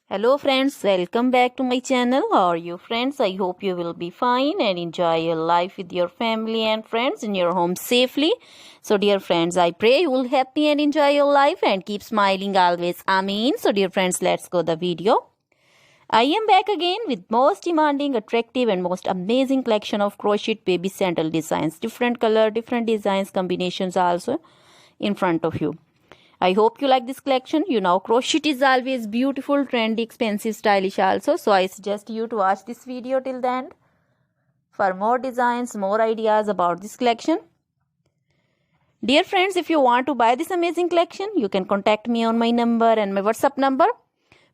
Hello friends, welcome back to my channel. How are you friends? I hope you will be fine and enjoy your life with your family and friends in your home safely. So dear friends, I pray you will happy and enjoy your life and keep smiling always. Amen. So dear friends, let's go the video. I am back again with most demanding, attractive and most amazing collection of crochet baby sandal designs. Different color, different designs, combinations also in front of you. I hope you like this collection. You know, crochet is always beautiful, trendy, expensive, stylish also. So I suggest you to watch this video till the end for more designs, more ideas about this collection. Dear friends, if you want to buy this amazing collection, you can contact me on my number and my WhatsApp number.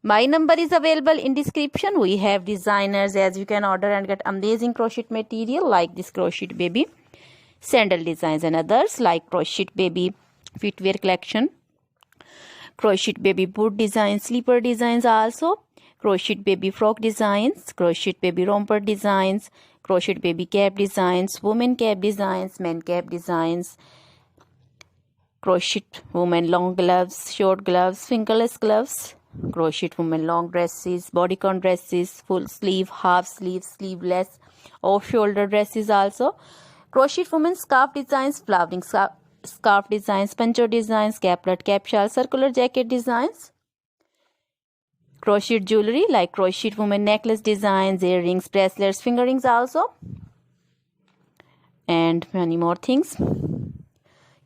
My number is available in description. We have designers as you can order and get amazing crochet material like this crochet baby sandal designs and others like crochet baby footwear collection, crochet baby boot designs, slipper designs also, crochet baby frock designs, crochet baby romper designs, crochet baby cap designs, women cap designs, men cap designs, crochet women long gloves, short gloves, fingerless gloves, crochet women long dresses, bodycon dresses, full sleeve, half sleeve, sleeveless, off shoulder dresses also, crochet women scarf designs, flowering scarf designs, poncho designs, caplet, cap shawl, circular jacket designs, crochet jewelry like crochet women necklace designs, earrings, bracelets, finger rings also, and many more things.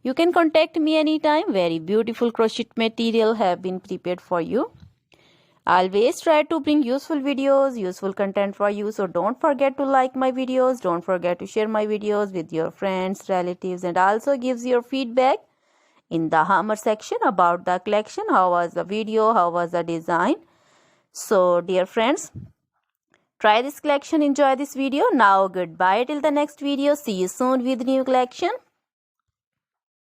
You can contact me anytime. Very beautiful crochet material have been prepared for you. Always try to bring useful videos, useful content for you. So don't forget to like my videos. Don't forget to share my videos with your friends, relatives, and also gives your feedback in the hammer section about the collection. How was the video? How was the design? So dear friends, try this collection. Enjoy this video. Now goodbye till the next video. See you soon with new collection.